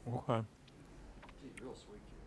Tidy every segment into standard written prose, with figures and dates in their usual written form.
Okay. She's real sweet kid.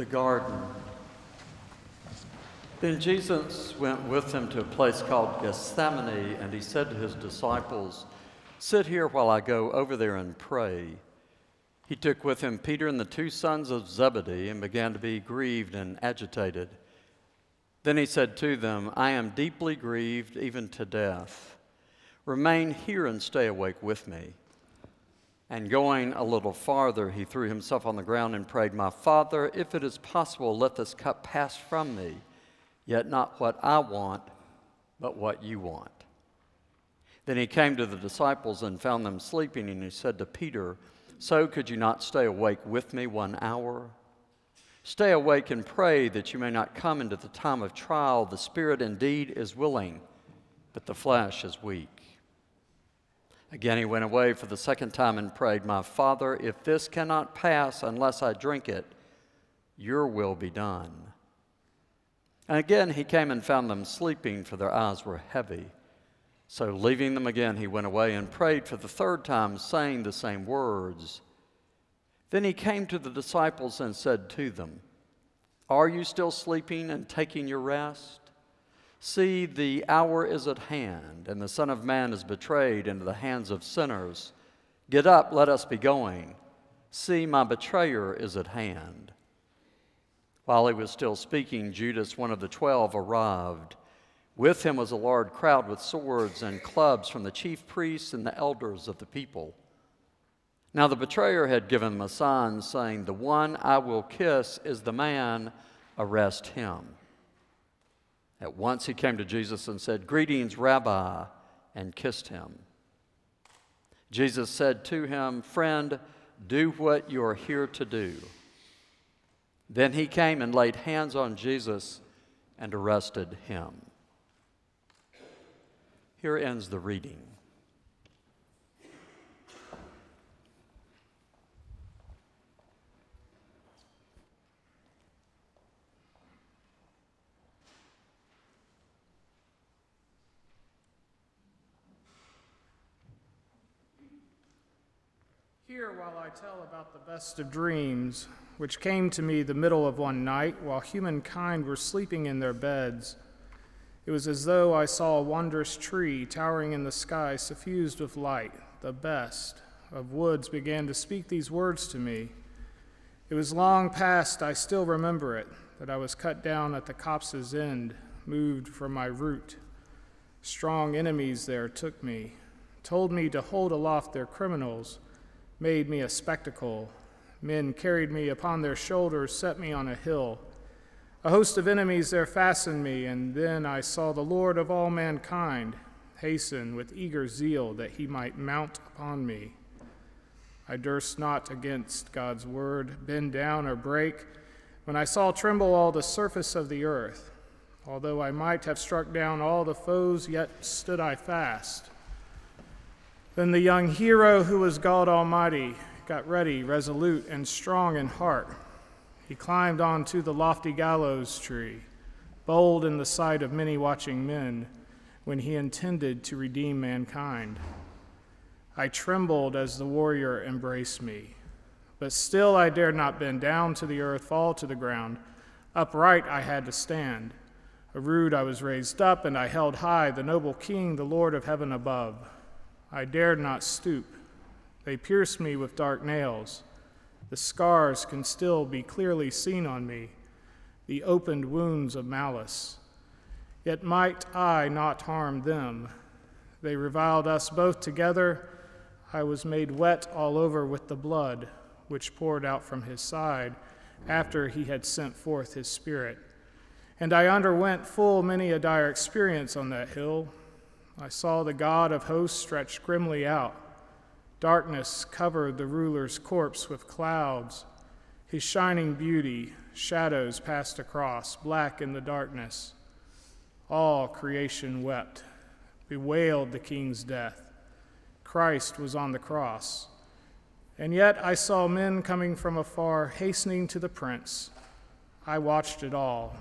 The garden. Then Jesus went with them to a place called Gethsemane, and he said to his disciples, "Sit here while I go over there and pray." He took with him Peter and the two sons of Zebedee and began to be grieved and agitated. Then he said to them, "I am deeply grieved, even to death. Remain here and stay awake with me." And going a little farther, he threw himself on the ground and prayed, "My Father, if it is possible, let this cup pass from me. Yet not what I want, but what you want." Then he came to the disciples and found them sleeping, and he said to Peter, "So could you not stay awake with me 1 hour? Stay awake and pray that you may not come into the time of trial. The spirit indeed is willing, but the flesh is weak." Again he went away for the second time and prayed, "My Father, if this cannot pass unless I drink it, your will be done." And again he came and found them sleeping, for their eyes were heavy. So leaving them again, he went away and prayed for the third time, saying the same words. Then he came to the disciples and said to them, "Are you still sleeping and taking your rest? See, the hour is at hand, and the Son of Man is betrayed into the hands of sinners. Get up, let us be going. See, my betrayer is at hand." While he was still speaking, Judas, one of the 12, arrived. With him was a large crowd with swords and clubs from the chief priests and the elders of the people. Now the betrayer had given them a sign, saying, "The one I will kiss is the man, arrest him." At once he came to Jesus and said, "Greetings, Rabbi," and kissed him. Jesus said to him, "Friend, do what you are here to do." Then he came and laid hands on Jesus and arrested him. Here ends the reading. Hear while I tell about the best of dreams, which came to me the middle of one night while humankind were sleeping in their beds. It was as though I saw a wondrous tree towering in the sky, suffused with light. The best of woods began to speak these words to me. It was long past, I still remember it, that I was cut down at the copse's end, moved from my root. Strong enemies there took me, told me to hold aloft their criminals, made me a spectacle. Men carried me upon their shoulders, set me on a hill. A host of enemies there fastened me, and then I saw the Lord of all mankind hasten with eager zeal that he might mount upon me. I durst not against God's word bend down or break, when I saw tremble all the surface of the earth. Although I might have struck down all the foes, yet stood I fast. Then the young hero who was God Almighty got ready, resolute, and strong in heart. He climbed onto the lofty gallows tree, bold in the sight of many watching men, when he intended to redeem mankind. I trembled as the warrior embraced me, but still I dared not bend down to the earth, fall to the ground. Upright I had to stand. A rood I was raised up, and I held high the noble King, the Lord of heaven above. I dared not stoop. They pierced me with dark nails. The scars can still be clearly seen on me, the opened wounds of malice. Yet might I not harm them. They reviled us both together. I was made wet all over with the blood which poured out from his side after he had sent forth his Spirit. And I underwent full many a dire experience on that hill. I saw the God of hosts stretched grimly out. Darkness covered the ruler's corpse with clouds. His shining beauty, shadows passed across, black in the darkness. All creation wept, bewailed the king's death. Christ was on the cross. And yet I saw men coming from afar, hastening to the prince. I watched it all.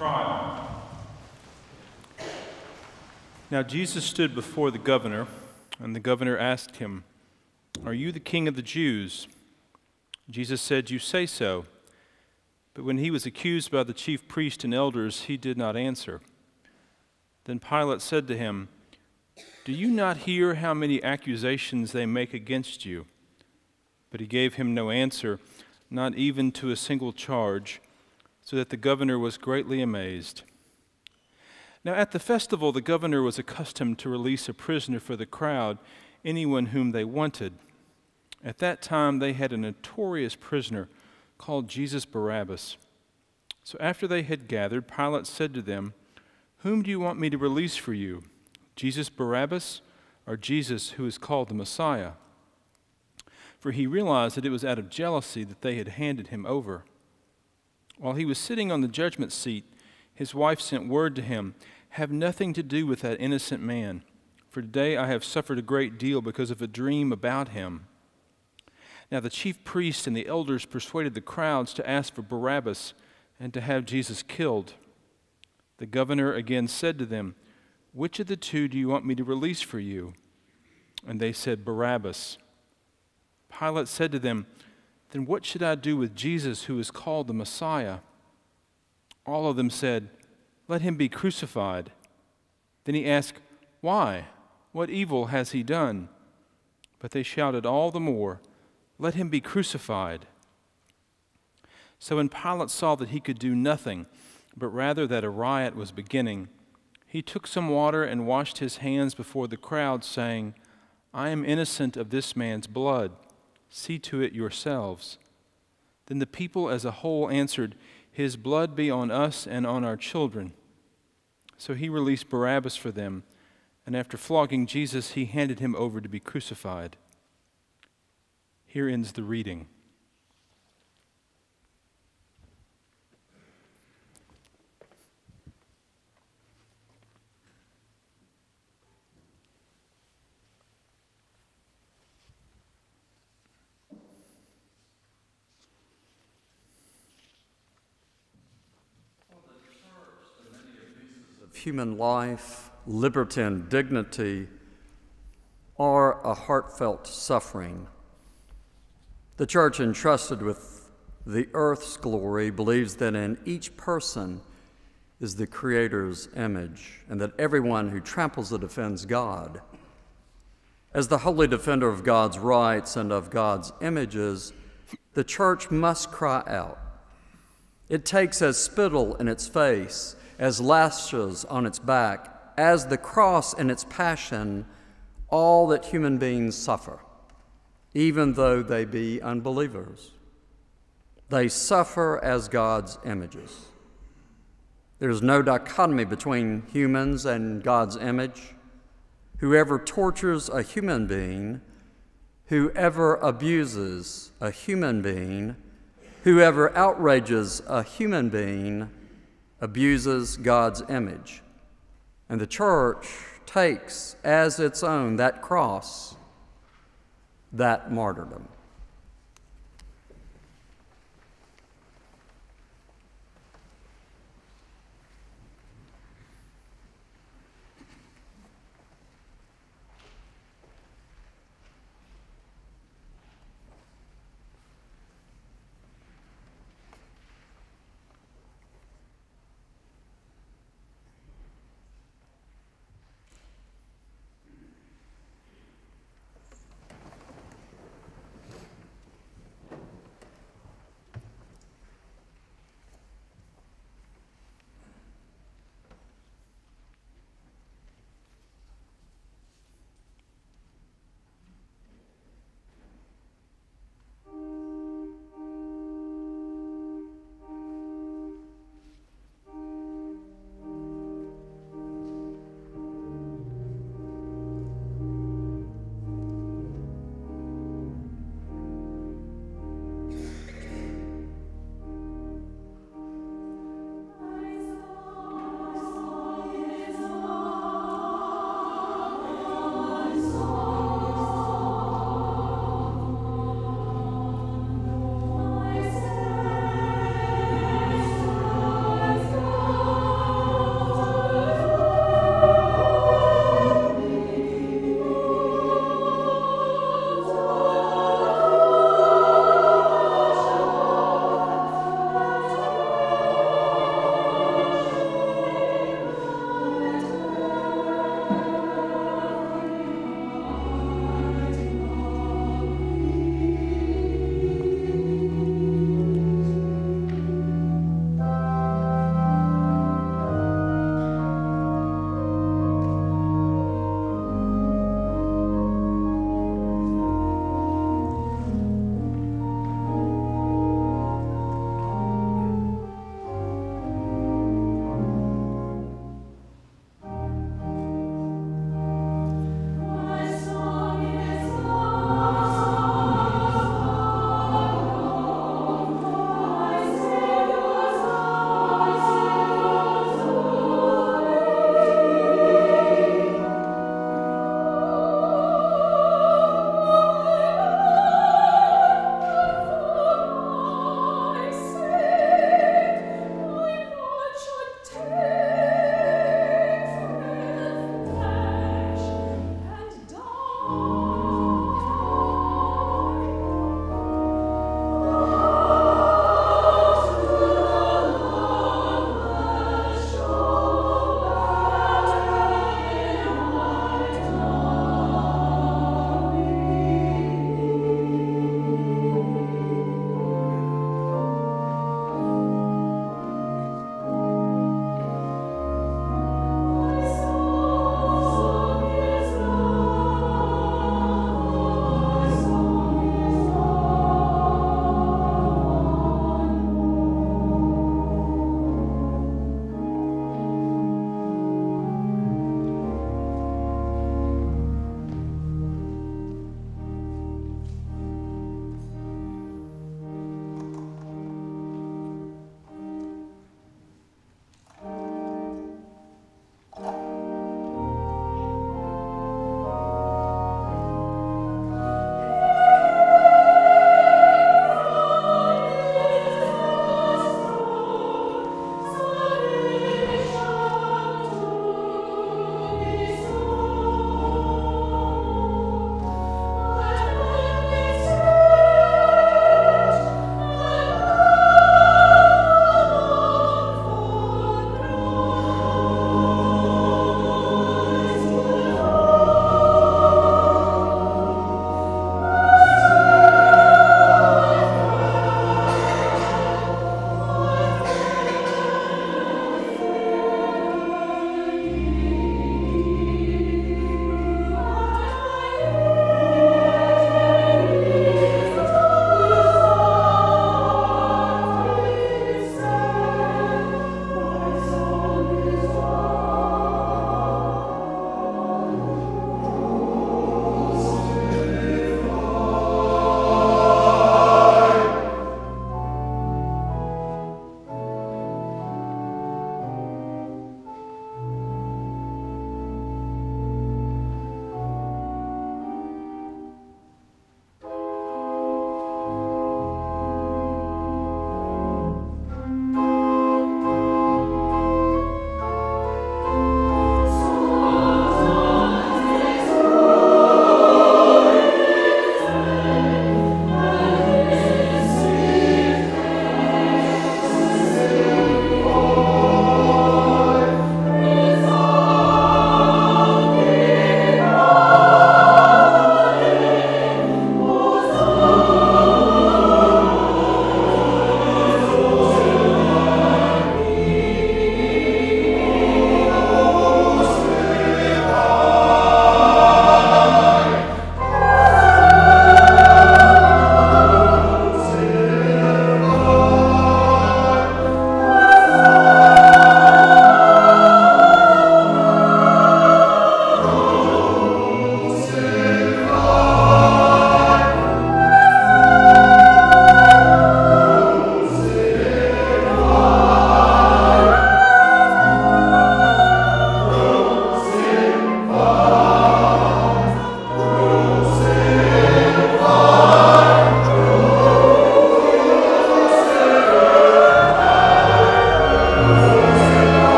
trial. Now Jesus stood before the governor, and the governor asked him, "Are you the king of the Jews?" Jesus said, "You say so." But when he was accused by the chief priests and elders, he did not answer. Then Pilate said to him, "Do you not hear how many accusations they make against you?" But he gave him no answer, not even to a single charge, so that the governor was greatly amazed. Now at the festival, the governor was accustomed to release a prisoner for the crowd, anyone whom they wanted. At that time, they had a notorious prisoner called Jesus Barabbas. So after they had gathered, Pilate said to them, "Whom do you want me to release for you, Jesus Barabbas or Jesus who is called the Messiah?" For he realized that it was out of jealousy that they had handed him over. While he was sitting on the judgment seat, his wife sent word to him, "Have nothing to do with that innocent man, for today I have suffered a great deal because of a dream about him." Now the chief priests and the elders persuaded the crowds to ask for Barabbas and to have Jesus killed. The governor again said to them, "Which of the two do you want me to release for you?" And they said, "Barabbas." Pilate said to them, "Then what should I do with Jesus who is called the Messiah?" All of them said, "Let him be crucified." Then he asked, "Why? What evil has he done?" But they shouted all the more, "Let him be crucified." So when Pilate saw that he could do nothing, but rather that a riot was beginning, he took some water and washed his hands before the crowd, saying, "I am innocent of this man's blood. See to it yourselves." Then the people as a whole answered, "His blood be on us and on our children." So he released Barabbas for them, and after flogging Jesus, he handed him over to be crucified. Here ends the reading. Of human life, liberty, and dignity are a heartfelt suffering. The church, entrusted with the earth's glory, believes that in each person is the Creator's image, and that everyone who tramples it offends God. As the holy defender of God's rights and of God's images, the church must cry out. It takes as spittle in its face, as lashes on its back, as the cross in its passion, all that human beings suffer, even though they be unbelievers. They suffer as God's images. There is no dichotomy between humans and God's image. Whoever tortures a human being, whoever abuses a human being, whoever outrages a human being, abuses God's image. And the church takes as its own that cross, that martyrdom.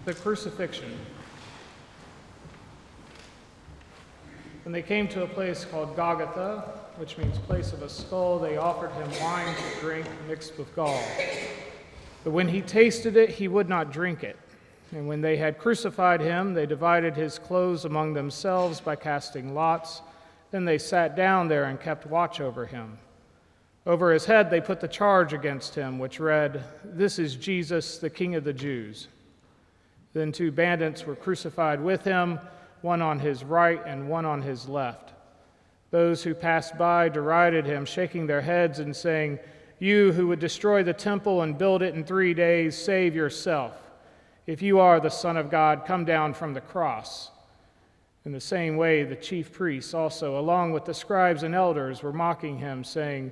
The crucifixion. When they came to a place called Golgotha, which means place of a skull, they offered him wine to drink mixed with gall. But when he tasted it, he would not drink it. And when they had crucified him, they divided his clothes among themselves by casting lots. Then they sat down there and kept watch over him. Over his head they put the charge against him, which read, "This is Jesus, the King of the Jews." Then 2 bandits were crucified with him, one on his right and one on his left. Those who passed by derided him, shaking their heads and saying, "You who would destroy the temple and build it in 3 days, save yourself. If you are the Son of God, come down from the cross." In the same way, the chief priests also, along with the scribes and elders, were mocking him, saying,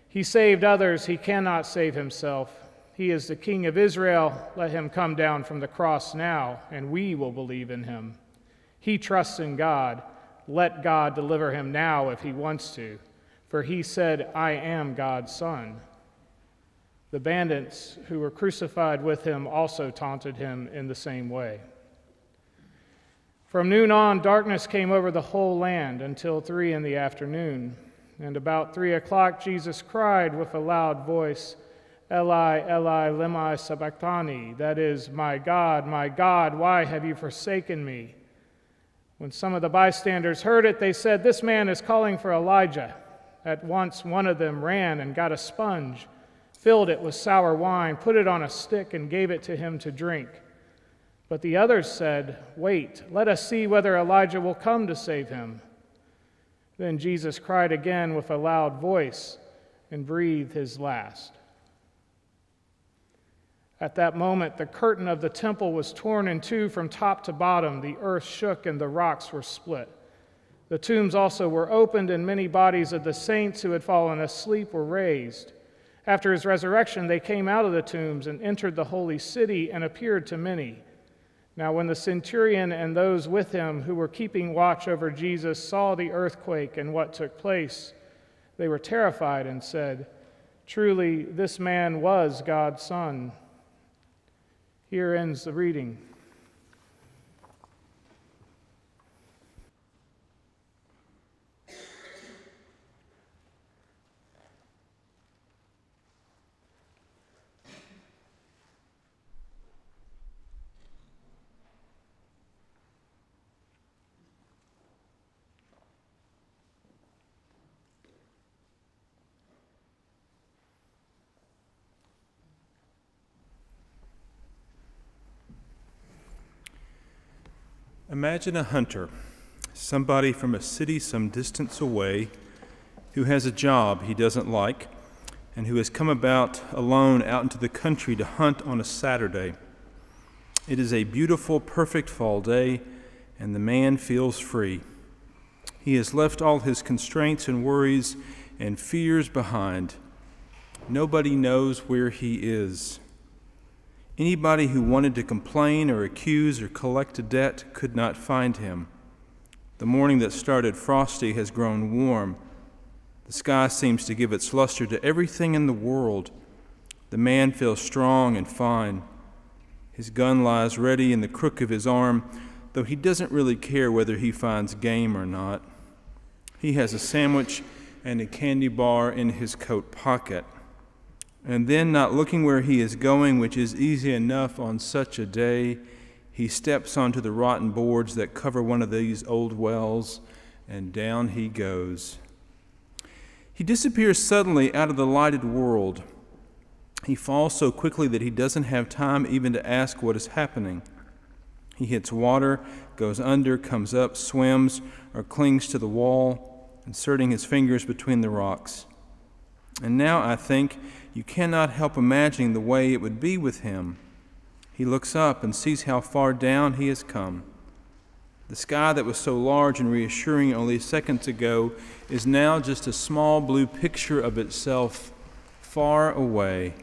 "He saved others, he cannot save himself. He is the King of Israel. Let him come down from the cross now, and we will believe in him. He trusts in God. Let God deliver him now if he wants to, for he said, 'I am God's Son.'" The bandits who were crucified with him also taunted him in the same way. From noon on, darkness came over the whole land until 3 in the afternoon. And about 3 o'clock, Jesus cried with a loud voice, "Eli, Eli, lema sabachthani," that is, my God, why have you forsaken me?" When some of the bystanders heard it, they said, "This man is calling for Elijah." At once one of them ran and got a sponge, filled it with sour wine, put it on a stick, and gave it to him to drink. But the others said, "Wait, let us see whether Elijah will come to save him." Then Jesus cried again with a loud voice and breathed his last. At that moment, the curtain of the temple was torn in two from top to bottom. The earth shook and the rocks were split. The tombs also were opened, and many bodies of the saints who had fallen asleep were raised. After his resurrection, they came out of the tombs and entered the holy city and appeared to many. Now, when the centurion and those with him who were keeping watch over Jesus saw the earthquake and what took place, they were terrified and said, "Truly, this man was God's Son." Here ends the reading. Imagine a hunter, somebody from a city some distance away, who has a job he doesn't like and who has come about alone out into the country to hunt on a Saturday. It is a beautiful, perfect fall day, and the man feels free. He has left all his constraints and worries and fears behind. Nobody knows where he is. Anybody who wanted to complain or accuse or collect a debt could not find him. The morning that started frosty has grown warm. The sky seems to give its luster to everything in the world. The man feels strong and fine. His gun lies ready in the crook of his arm, though he doesn't really care whether he finds game or not. He has a sandwich and a candy bar in his coat pocket. And then, not looking where he is going, which is easy enough on such a day, he steps onto the rotten boards that cover one of these old wells, and down he goes. He disappears suddenly out of the lighted world. He falls so quickly that he doesn't have time even to ask what is happening. He hits water, goes under, comes up, swims, or clings to the wall, inserting his fingers between the rocks. And now, I think, you cannot help imagining the way it would be with him. He looks up and sees how far down he has come. The sky that was so large and reassuring only seconds ago is now just a small blue picture of itself far away.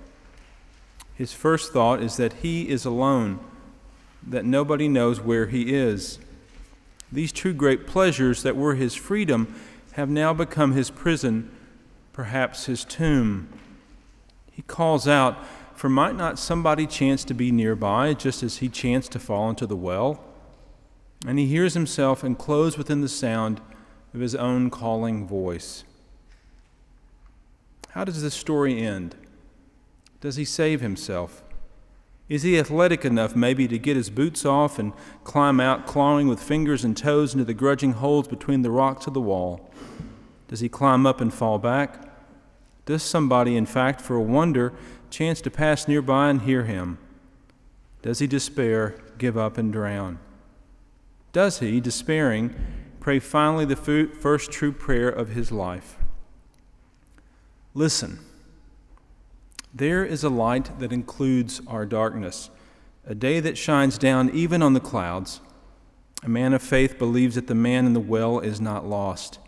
His first thought is that he is alone, that nobody knows where he is. These two great pleasures that were his freedom have now become his prison, perhaps his tomb. He calls out, for might not somebody chance to be nearby, just as he chanced to fall into the well? And he hears himself enclosed within the sound of his own calling voice. How does this story end? Does he save himself? Is he athletic enough maybe to get his boots off and climb out, clawing with fingers and toes into the grudging holes between the rocks of the wall? Does he climb up and fall back? Does somebody, in fact, for a wonder, chance to pass nearby and hear him? Does he despair, give up, and drown? Does he, despairing, pray finally the first true prayer of his life? Listen. There is a light that includes our darkness, a day that shines down even on the clouds. A man of faith believes that the man in the well is not lost.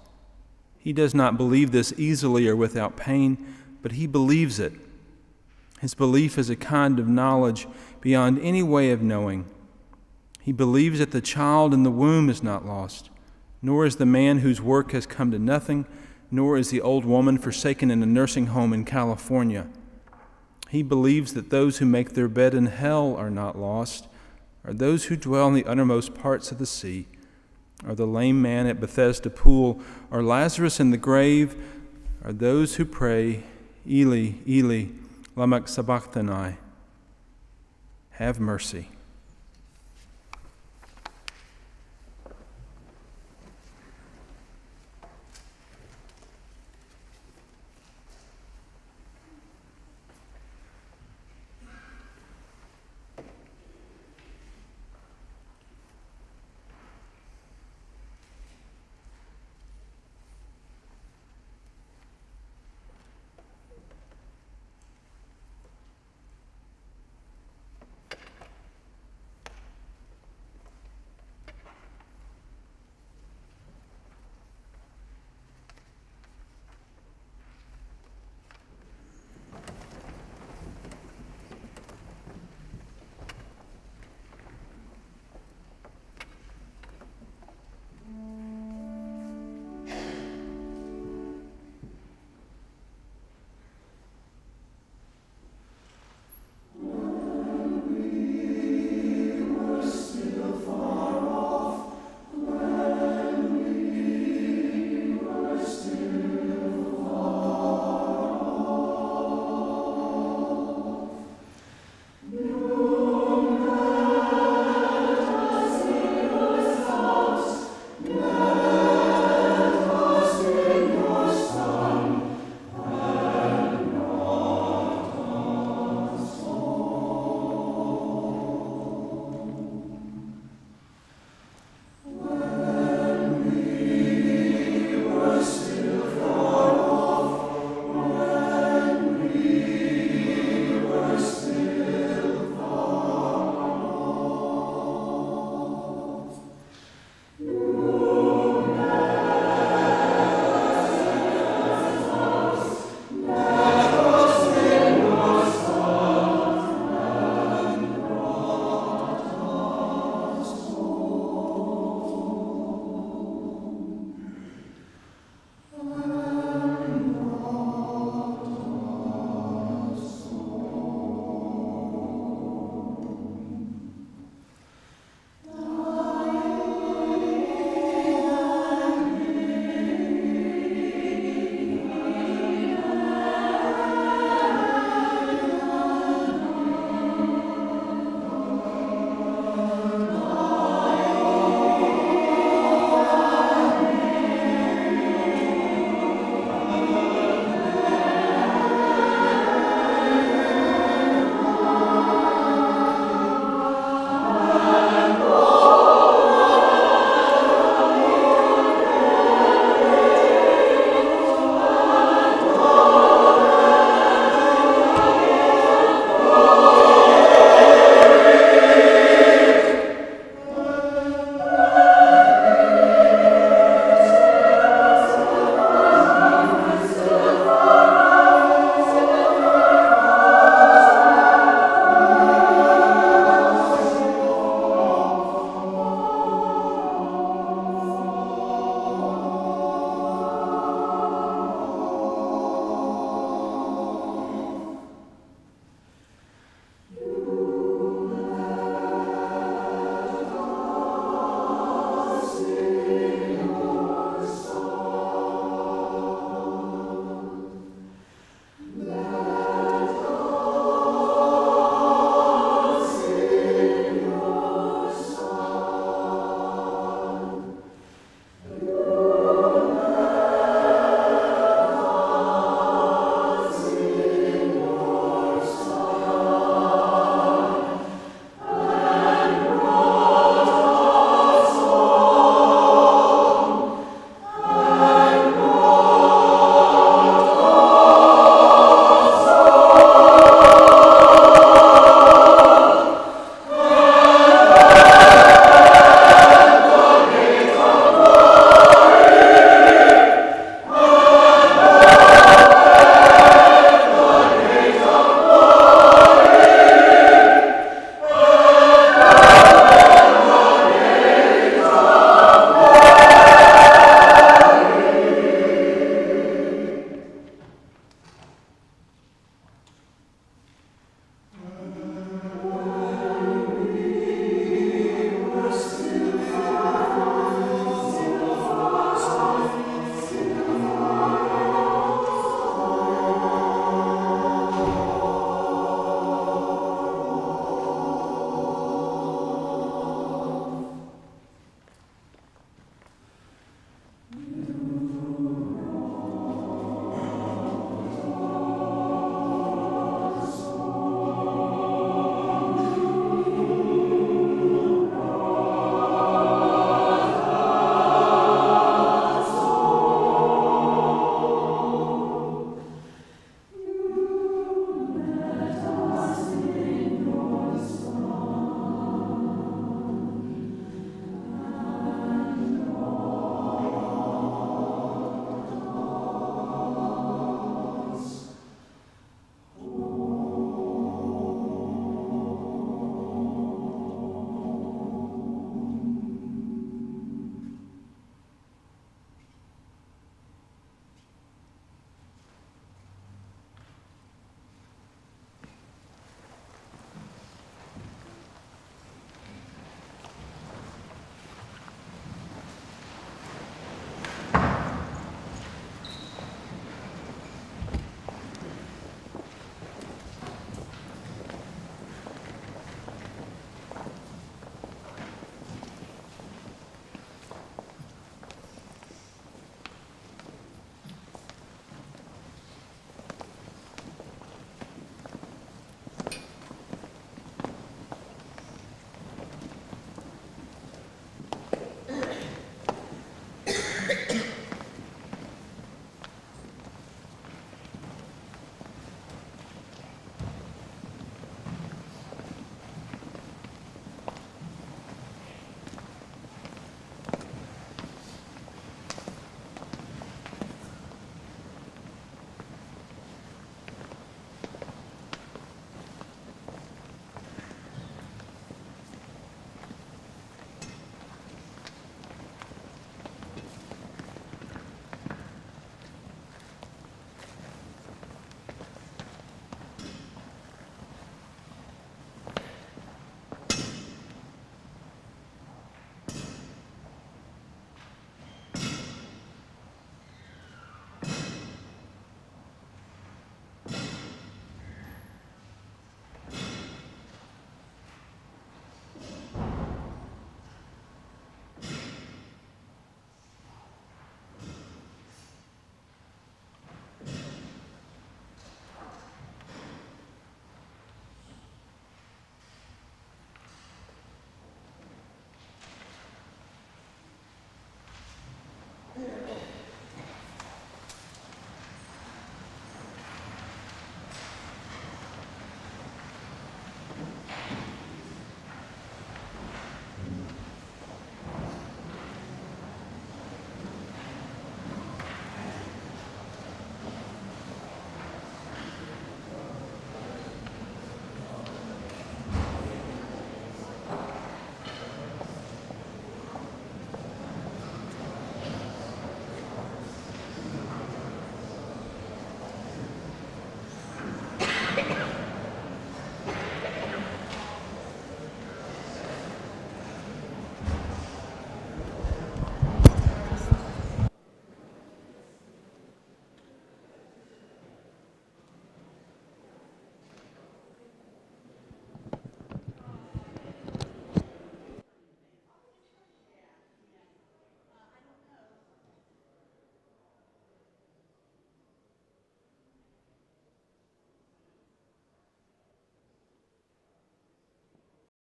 He does not believe this easily or without pain, but he believes it. His belief is a kind of knowledge beyond any way of knowing. He believes that the child in the womb is not lost, nor is the man whose work has come to nothing, nor is the old woman forsaken in a nursing home in California. He believes that those who make their bed in hell are not lost, or those who dwell in the uttermost parts of the sea, or the lame man at Bethesda pool, or Lazarus in the grave, or those who pray, Eli, Eli, lama sabachthani. Have mercy.